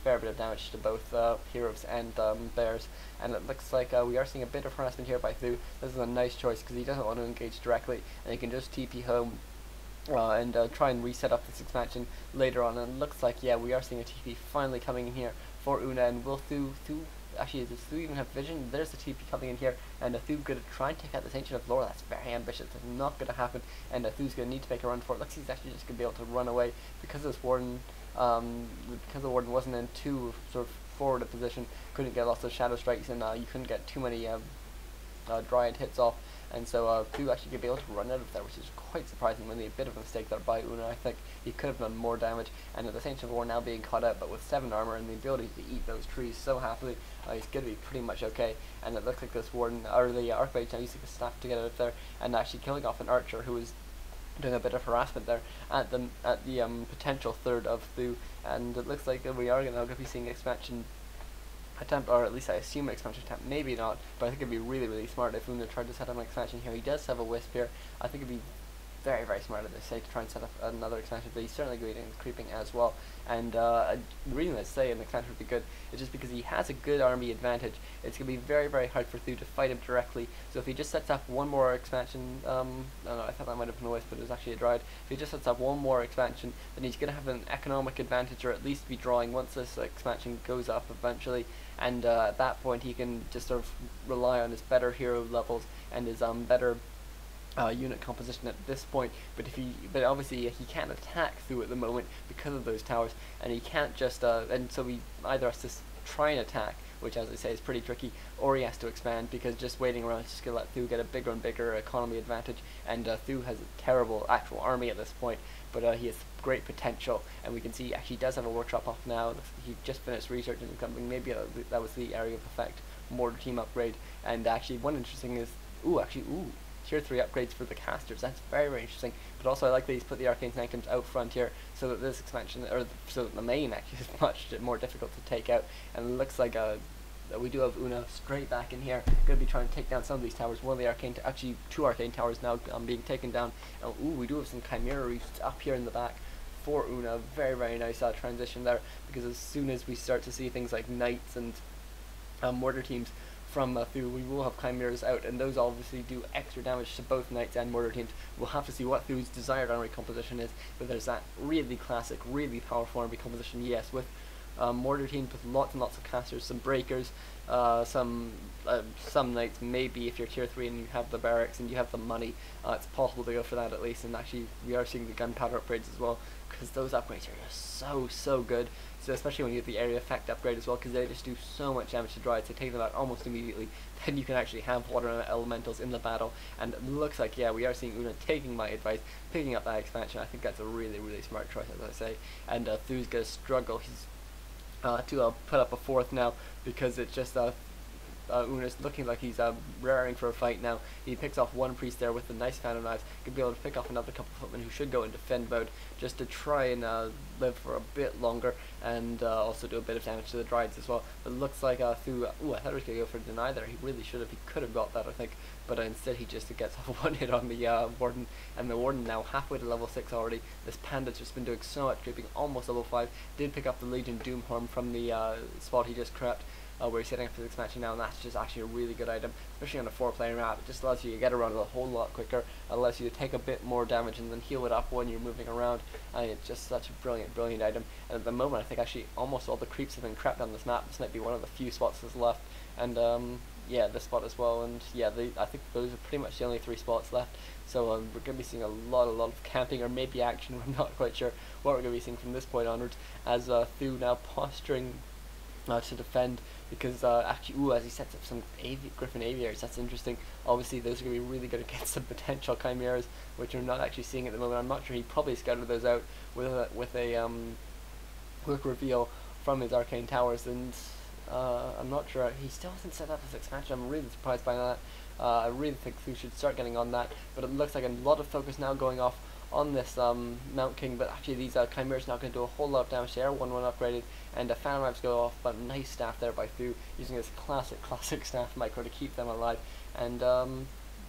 fair bit of damage to both heroes and bears, and it looks like we are seeing a bit of harassment here by th000. This is a nice choice because he doesn't want to engage directly, and he can just TP home and try and reset up this expansion later on. And it looks like, yeah, we are seeing a TP finally coming in here for Una, and will th000, actually, does th000 even have vision? There's the TP coming in here, and th000 going to try and take out this Ancient of Lore. That's very ambitious. That's not going to happen, and th000's going to need to make a run for it. Looks like he's actually just going to be able to run away because this Warden, because the Warden wasn't in too sort of forward a position, couldn't get lots of Shadow Strikes, and you couldn't get too many Dryad hits off. And so th000 actually could be able to run out of there, which is quite surprising. Really a bit of a mistake there by Una. I think he could have done more damage, and at the same time, now being caught out, but with 7 armor and the ability to eat those trees so happily, he's going to be pretty much okay. And it looks like this Warden, or the Archmage, now using the staff to get out of there, and actually killing off an archer who was doing a bit of harassment there at the potential third of th000. And it looks like we are going to be seeing expansion attempt, or at least I assume an expansion attempt, maybe not, but I think it'd be really, really smart if Una tried to set up an expansion here. He does have a Wisp here. I think it'd be very, very smart of this say to try and set up another expansion, but he's certainly good at creeping as well. And the reason I say an expansion would be good is just because he has a good army advantage. It's going to be very, very hard for th000 to fight him directly. So if he just sets up one more expansion, I don't know, I thought that might have been a Wisp, but it was actually a Dryad. If he just sets up one more expansion, then he's going to have an economic advantage, or at least be drawing once this expansion goes up eventually. And at that point, he can just sort of rely on his better hero levels and his better unit composition at this point. But obviously he can't attack th000 at the moment because of those towers, and he can't just and so he either has to try and attack, which as I say is pretty tricky, or he has to expand, because just waiting around is just going to let th000 get a bigger and bigger economy advantage. And th000 has a terrible actual army at this point, but he has great potential, and we can see he actually does have a workshop off now. He just finished researching something, maybe that was the area of effect mortar team upgrade. And actually one interesting is tier 3 upgrades for the casters. That's very, very interesting. But also I like that he's put the Arcane Sanctums out front here, so that this expansion, or so that the main actually is much more difficult to take out. And it looks like we do have Una straight back in here, going to be trying to take down some of these towers. One of the Arcane, actually 2 Arcane towers now being taken down. And we do have some Chimera Reefs up here in the back for Una. Very, very nice transition there, because as soon as we start to see things like Knights and mortar teams from th000, we will have Chimeras out, and those obviously do extra damage to both Knights and mortar teams. We'll have to see what th000's desired army composition is, but there's that really classic, really powerful army composition, yes, with mortar teams with lots and lots of casters, some breakers, some Knights, maybe if you're tier 3 and you have the barracks and you have the money, it's possible to go for that at least. And actually we are seeing the gunpowder upgrades as well, because those upgrades are just so good. So especially when you get the area effect upgrade as well, because they just do so much damage to Dryad, so take them out almost immediately. Then you can actually have water elementals in the battle, and it looks like, yeah, we are seeing Una taking my advice, picking up that expansion. I think that's a really, really smart choice, as I say. And th000's going to struggle. He's to put up a 4th now, because it's just Una's looking like he's raring for a fight now. He picks off one priest there with the nice Phantom Knives. Could be able to pick off another couple of footmen who should go into defend mode, just to try and live for a bit longer, and also do a bit of damage to the Dryads as well. But it looks like th000, I thought he was going to go for a deny there. He really should have. He could have got that, I think, but instead he just gets one hit on the Warden, and the Warden now halfway to level 6 already. This Panda's just been doing so much creeping, almost level 5. Did pick up the Legion Doomhorn from the spot he just crept, where he's setting up for the expansion now, and that's just actually a really good item, especially on a 4-player map. It just allows you to get around a whole lot quicker. It allows you to take a bit more damage and then heal it up when you're moving around. And it's just such a brilliant, brilliant item. And at the moment, I think actually almost all the creeps have been crept on this map. This might be one of the few spots that's left. And yeah, this spot as well. And yeah, I think those are pretty much the only 3 spots left. So we're going to be seeing a lot of camping, or maybe action. I'm not quite sure what we're going to be seeing from this point onwards, as th000 now posturing to defend, because actually, as he sets up some Griffin Aviators, that's interesting. Obviously, those are going to be really good against some potential Chimeras, which we're not actually seeing at the moment. I'm not sure. He probably scouted those out with a quick reveal from his Arcane Towers, and I'm not sure. He still hasn't set up his expansion. I'm really surprised by that. I really think th000 should start getting on that, but it looks like a lot of focus now going off on this Mount King, but actually these Chimeras now going to do a whole lot of damage. They are 1-1 upgraded, and Phantom Knives go off, but nice staff there by th000, using his classic staff micro to keep them alive. And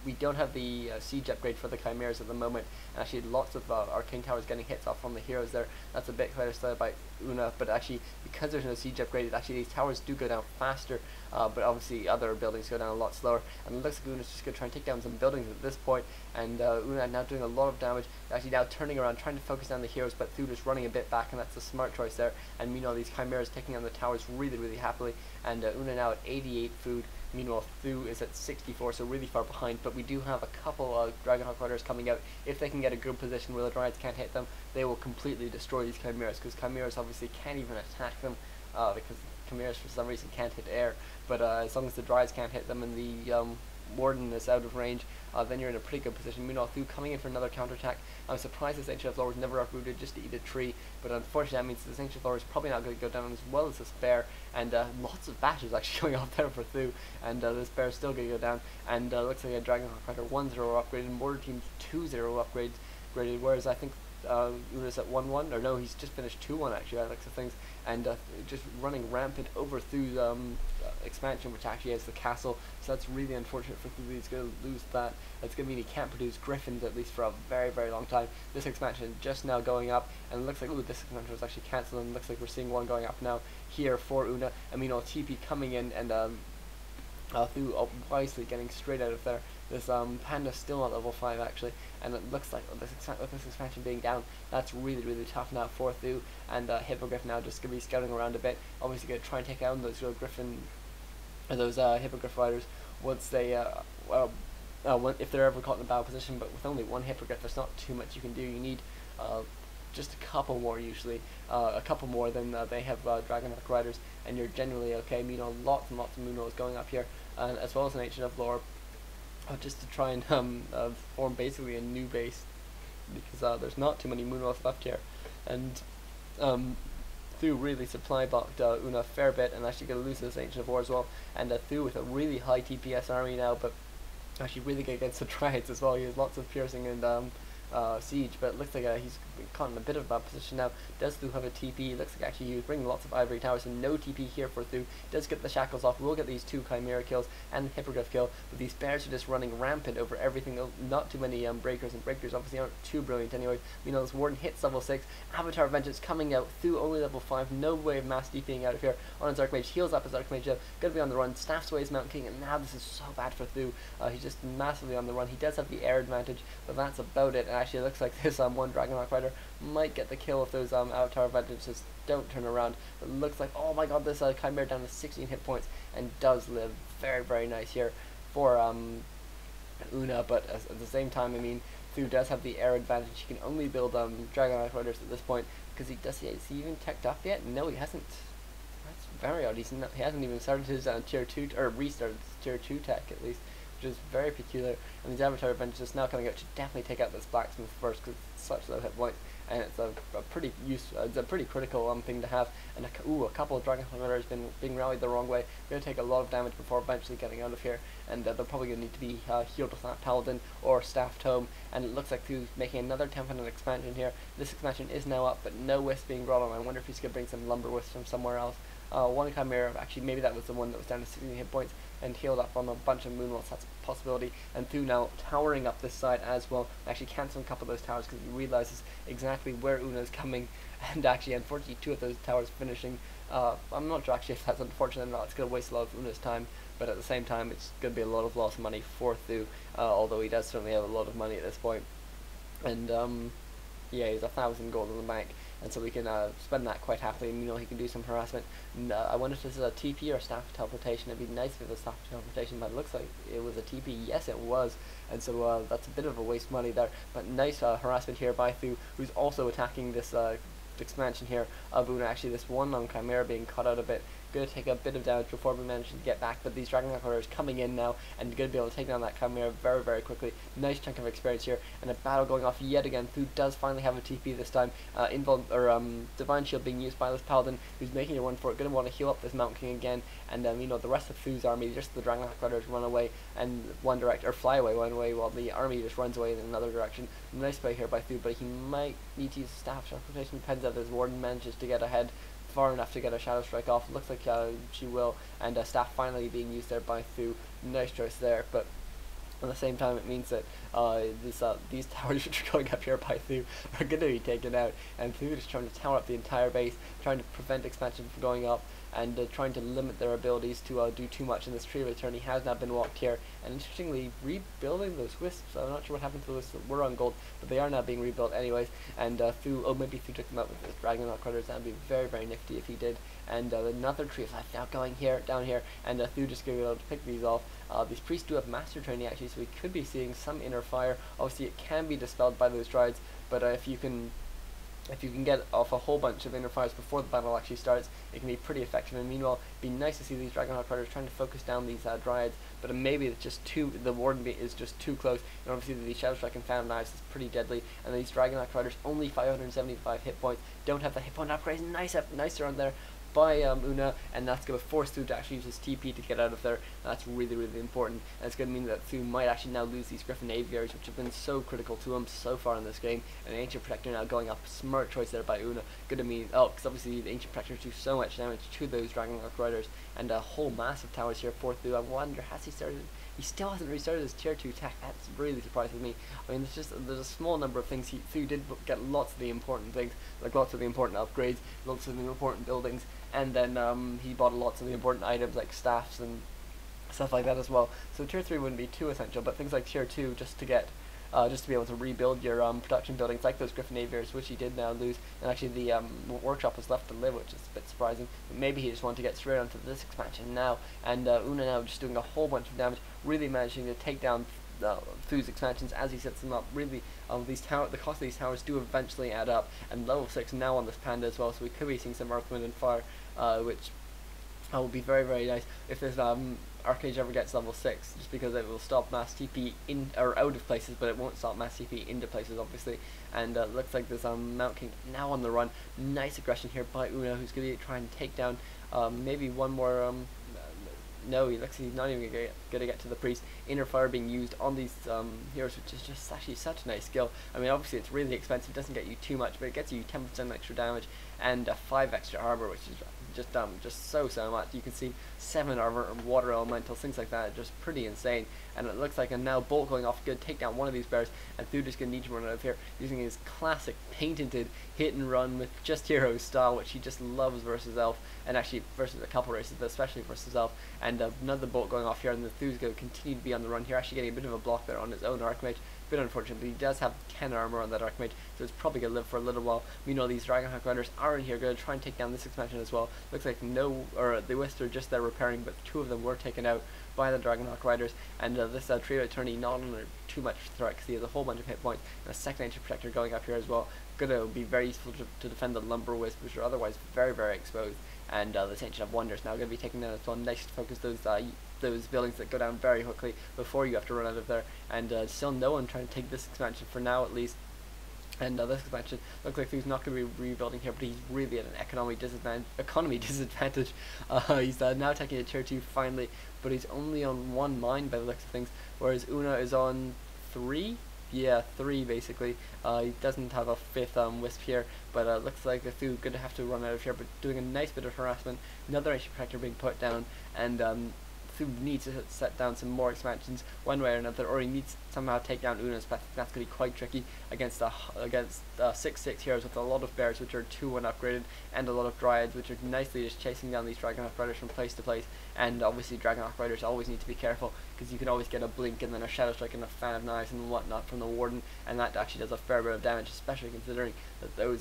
we don't have the siege upgrade for the chimeras at the moment. Actually, lots of arcane towers getting hits off on the heroes there. That's a bit better started by Una, but actually because there's no siege upgrade, actually these towers do go down faster, but obviously other buildings go down a lot slower. And it looks like Una's just going to try and take down some buildings at this point, and Una now doing a lot of damage, actually now turning around, trying to focus down the heroes, but Thu just running a bit back, and that's a smart choice there. And meanwhile, these chimeras taking on the towers really, really happily, and Una now at 88 food. Meanwhile, Thu is at 64, so really far behind, but we do have a couple of Dragonhawk Riders coming out. If they can get a good position where the Dryads can't hit them, they will completely destroy these Chimeras, because Chimeras obviously can't even attack them, because Chimeras for some reason can't hit air, but as long as the Dryads can't hit them and the Warden is out of range, then you're in a pretty good position. Meanwhile, Thu coming in for another counterattack. I'm surprised this Ancient of Lore was never uprooted just to eat a tree, but unfortunately that means this Ancient of Lore is probably not going to go down as well as this bear, and lots of bashes actually going off there for Thu, and this bear is still going to go down, and looks like a Dragonhawk Rider 1-0 upgraded, Mortar Team's 2-0 upgraded, whereas I think Una's at 1-1, or no, he's just finished 2-1 actually, I like the things, and just running rampant over through expansion, which actually has the castle, so that's really unfortunate for Thu. He's going to lose that. That's going to mean he can't produce griffins at least for a very, very long time. This expansion is just now going up, and it looks like, ooh, this expansion was actually cancelled, and it looks like we're seeing one going up now here for Una. I mean, TP coming in, and Thu wisely getting straight out of there. This Panda's still at level 5 actually, and it looks like with this expansion being down, that's really, really tough now for Thu, and Hippogriff now just going to be scouting around a bit, obviously going to try and take out those real Griffin, or those Hippogriff Riders once they, if they're ever caught in a battle position, but with only one Hippogriff, there's not too much you can do. You need just a couple more usually, a couple more than they have Dragonhawk Riders, and you're generally okay. Meanwhile, lots and lots of Moonos going up here, as well as an Ancient of Lore, just to try and form basically a new base, because there's not too many Moonos left here, and Thu really supply blocked Una a fair bit, and actually going to lose this Ancient of War as well, and Thu with a really high TPS army now, but actually really good against the Dryads as well. He has lots of piercing and siege, but it looks like he's caught in a bit of a bad position now. Does Thu have a TP? Looks like actually he was bringing lots of ivory towers, and no TP here for Thu. Does get the shackles off. We'll get these 2 Chimera kills and the Hippogriff kill, but these bears are just running rampant over everything. Not too many breakers, and breakers obviously aren't too brilliant anyway. Meanwhile, this Warden hits level 6. Avatar Vengeance coming out. Thu only level 5. No way of mass DPing out of here on his Archmage. Heals up his Archmage. Gonna be on the run. Staffs away his Mountain King, and now this is so bad for Thu. He's just massively on the run. He does have the air advantage, but that's about it. And actually, it looks like this one Dragonhawk Rider might get the kill if those Avatar Vengeances don't turn around. It looks like, oh my god, this Chimera down to 16 hit points and does live. Very, very nice here for Una, but at the same time, I mean, Thu does have the air advantage. He can only build Dragonhawk Riders at this point, because is he even teched up yet? No, he hasn't. That's very odd. He hasn't even started his tier 2, or restarted his tier 2 tech at least, which is very peculiar. And these Avatar Adventures now coming out should definitely take out this Blacksmith first, because it's such low hit points, and it's a pretty it's a pretty critical thing to have. And a couple of Dragonhawk Riders being rallied the wrong way. They're going to take a lot of damage before eventually getting out of here, and they're probably going to need to be healed with that Paladin or Staffed Home. And it looks like Thu's making another 10-minute expansion here. This expansion is now up, but no wisp being brought on. I wonder if he's going to bring some lumber wisps from somewhere else. One Chimera, actually maybe that was the one that was down to 16 hit points and healed up on a bunch of Moonwolves. That's a possibility. And Thu now towering up this side as well, actually cancelling a couple of those towers because he realizes exactly where Una's coming, and actually unfortunately 2 of those towers finishing. I'm not sure actually if that's unfortunate or not. It's going to waste a lot of Una's time, but at the same time it's going to be a lot of lost money for Thu, although he does certainly have a lot of money at this point. And yeah, he's 1,000 gold in the bank, and so we can spend that quite happily. And, he can do some harassment. And, I wonder if this is a TP or staff teleportation. It'd be nice if it was staff teleportation, but it looks like it was a TP. Yes, it was, and so that's a bit of a waste of money there. But nice harassment here by Thu, who's also attacking this expansion here of Una. Actually, this one on Chimera being cut out a bit. Going to take a bit of damage before we manage to get back, but these Dragonhawk Riders coming in now and going to be able to take down that Chimera very, very quickly. Nice chunk of experience here, and a battle going off yet again. Thu does finally have a TP this time. Divine Shield being used by this Paladin, who's making a run for it. Going to want to heal up this Mountain King again, and the rest of Thu's army, just the Dragonhawk Riders run away and fly away one way, while the army just runs away in another direction. Nice play here by Thu, but he might need to use staff teleportation. Depends if his Warden manages to get ahead far enough to get a Shadow Strike off. Looks like she will, and staff finally being used there by Thu. Nice choice there, but At the same time, it means that these towers which are going up here by th000 are going to be taken out, and th000 is trying to tower up the entire base, trying to prevent expansion from going up, and trying to limit their abilities to do too much in this tree of eternity has now been walked here, and interestingly rebuilding those wisps. I'm not sure what happened to the wisps that were on gold, but they are now being rebuilt anyways, and maybe th000 took them out with his Dragonhawk Critters. That would be very, very nifty if he did. And another tree of life now going here, down here, and th000 just going to be able to pick these off. These priests do have master training actually, so we could be seeing some inner fire. Obviously it can be dispelled by those Dryades, but if you can get off a whole bunch of inner fires before the battle actually starts, it can be pretty effective. And meanwhile, it'd be nice to see these Dragonhawk Riders trying to focus down these Dryads, but maybe it's just the Warden is just too close, and obviously the Shadow Strike and Phantom Knives is pretty deadly, and these Dragonhawk Riders only 575 hit points, don't have the hit point upgrades. Nicer on there by Una, and that's going to force th000 to actually use his TP to get out of there. That's really, really important, and it's going to mean that th000 might actually now lose these Griffin Aviaries, which have been so critical to him so far in this game, and Ancient Protector now going up. Smart choice there by Una. Going to mean, because obviously the Ancient Protectors do so much damage to those Dragonhawk Riders, and a whole massive towers here for th000. I wonder, has he started? He still hasn't restarted his tier 2 attack. That's really surprising me. I mean, there's a small number of things. th000 did get lots of the important things, like lots of the important upgrades, lots of the important buildings, and then he bought lots of the important items like staffs and stuff like that as well. So tier 3 wouldn't be too essential, but things like tier 2 just to be able to rebuild your production buildings, like those Griffin Aviaries, which he did now lose, and actually the workshop was left to live, which is a bit surprising. But maybe he just wanted to get straight onto this expansion now, and Una now just doing a whole bunch of damage, really managing to take down th000's expansions as he sets them up. Really, the cost of these towers do eventually add up, and level 6 now on this Panda as well, so we could be seeing some Earth, Wind, and Fire, which will be very, very nice if this Archmage ever gets level 6, just because it will stop mass TP in or out of places, but it won't stop mass TP into places, obviously. And looks like this Mount King now on the run. Nice aggression here by Una, who's going to try and take down maybe one more. No, he looks like he's not even going to get to the priest. Inner fire being used on these heroes, which is just actually such a nice skill. I mean, obviously it's really expensive, it doesn't get you too much, but it gets you 10% extra damage and 5 extra armor, which is just so much. You can see 7 armor and water elementals, things like that, just pretty insane. And it looks like a now bolt going off, going to take down one of these bears, and th000 is going to need to run out of here using his classic patented hit and run with just hero style, which he just loves versus elf, and actually versus a couple races, but especially versus elf. And another bolt going off here, and the th000 is going to continue to be on the run here, actually getting a bit of a block there on his own Archmage. Bit unfortunate, but he does have 10 armor on that Archmage, so it's probably going to live for a little while. Meanwhile, these Dragonhawk Riders are in here, going to try and take down this expansion as well. Looks like the Wisps are just there repairing, but 2 of them were taken out by the Dragonhawk Riders, and this trio of eternity not under too much threat, because he has a whole bunch of hit points, and a second Ancient Protector going up here as well. Going to be very useful to defend the Lumber Wisps, which are otherwise very, very exposed. And this Ancient of Wonder is now going to be taken down as well. Nice to focus those buildings that go down very quickly before you have to run out of there. And still no one trying to take this expansion for now, at least. And this expansion looks like he's not going to be rebuilding here, but he's really at an economy disadvantage. He's now taking a tier 2 finally, but he's only on 1 mine by the looks of things, whereas Una is on 3. Yeah, 3 basically. He doesn't have a 5th Wisp here, but looks like the th000 going to have to run out of here, but doing a nice bit of harassment. Another Ancient Protector being put down, and th000 needs to set down some more expansions one way or another, or he needs to somehow take down Una's, but that's going to be quite tricky against 6/6 heroes with a lot of bears, which are 2/1 upgraded, and a lot of Dryads, which are nicely just chasing down these Dragonhawk Riders from place to place. And obviously Dragonhawk Riders always need to be careful, because you can always get a blink and then a Shadow Strike and a Fan of Knives and whatnot from the Warden, and that actually does a fair bit of damage, especially considering that those